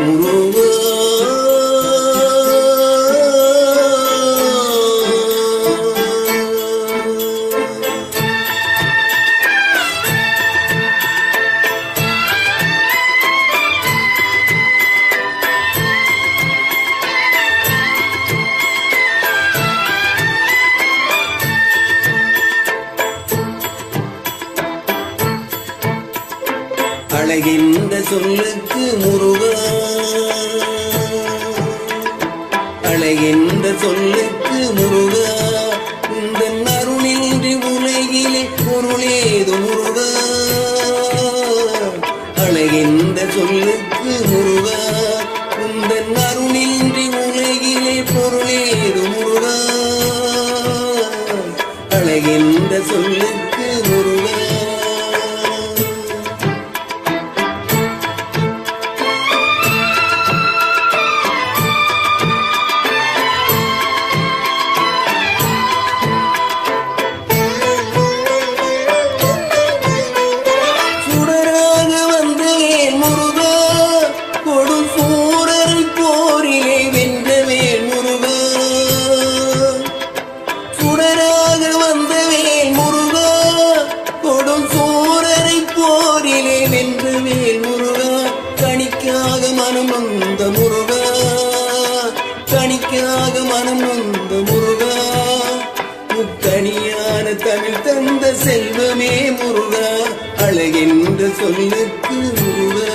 முருகா அழகின்ற சொல்லுக்கு முருகா, அழகின்ற சொல்லுக்கு முருகா, உந்தன் அருளின்றி உலகிலே பொருளேது முருகா. அழகின்ற சொல்லுக்கு முருகா, உந்தன் அருளின்றி உலகிலே பொருளேது முருகா. அழகின்ற சொல்லுக்கு முருகா. கணிக்காக மனம் நொந்த முருகா, கணிக்காக மனம் நொந்த முருகா, முக்கணியான தமிழ் தந்த செல்வமே முருகா. அழகென்ற சொல்லுக்கு முருகா.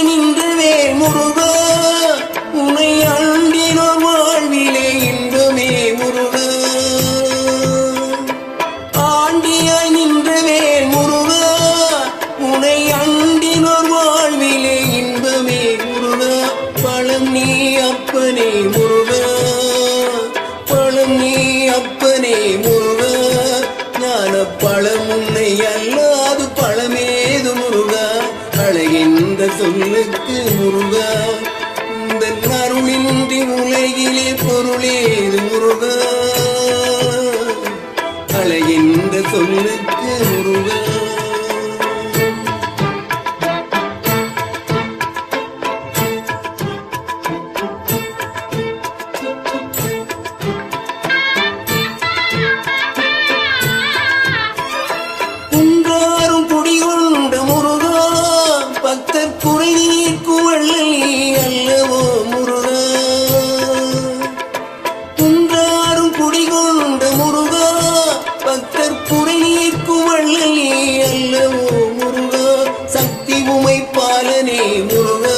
நின்றவே முருகா, உனை அண்டினோர் வாழ்விலே இன்பமே முருகா. ஆண்டியாய் நின்றவே முருகா, உனை அண்டினோர் வாழ்விலே இன்பமே முருகா. பழம் நீ அப்பனே முருகா, பழம் நீ அப்பனே முருகா. ஞான பழம் உன்னை அல்லாது பழமேது முருகா. அழகின்ற சொல்லுக்கு முருகா, உந்தன் அருளின்றி உலகிலே பொருளேது முருகா. அழகின்ற சொல்லுக்கு முருகா. குன்றாரும் குடிகொண்ட முருகா, பக்தர் குறை நீக்கும் வள்ளல் அல்லவோ முருகா. குன்றாரும் குடிகொண்ட முருகா, பக்தர் குறை நீக்கும் வள்ளல் அல்லவோ முருகா. சக்தி உமை பாலனே முருகா,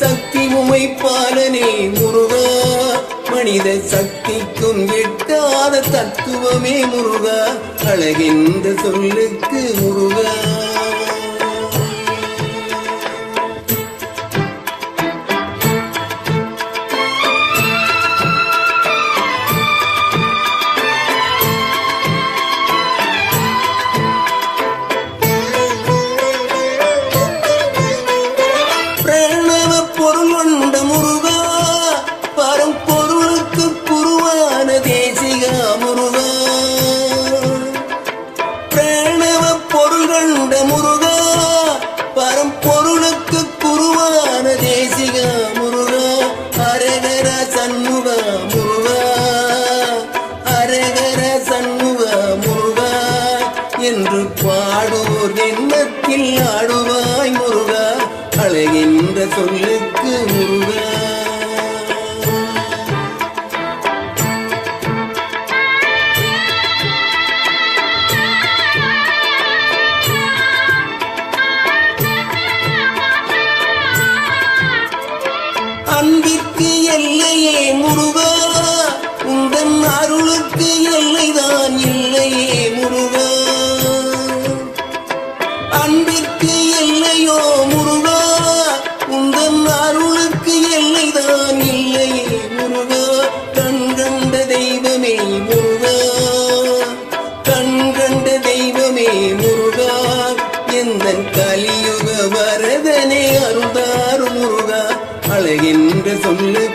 சக்தி உமை பாலனே முருகா. மனித சக்திக்கும் எட்டாத தத்துவமே முருகா. அழகின்ற சொல்லுக்கு முருகா. பிரணவ பொருள் கொண்ட முருகா, பரம்பொருளுக்கு குருவான தேசிகா முருகா. பிரணவ பொருள் கொண்ட முருகா, பரம்பொருளுக்கு குருவான தேசிகா முருகா. அரகர சண்முகா முருகா, அரகர சண்முகா முருகா என்று பாடுவோர் எண்ணத்தில் ஆடுவாய் முருகா. அழகின்ற சொல்லுக்கு முருகா. அன்பிற்கு எல்லையே முருகா, உந்தன் அருளுக்கு எல்லைதான் இல்லையே முருகா. அன்பிற்கு எல்லையோ முருகா, உந்தன் அருளுக்கு எல்லைதான் இல்லையே முருகா. கண்கண்ட தெய்வமே முருகா, கண்கண்ட தெய்வமே முருகா. எந்தன் கலியுக வரதனே அருள்தாய் சொல்ல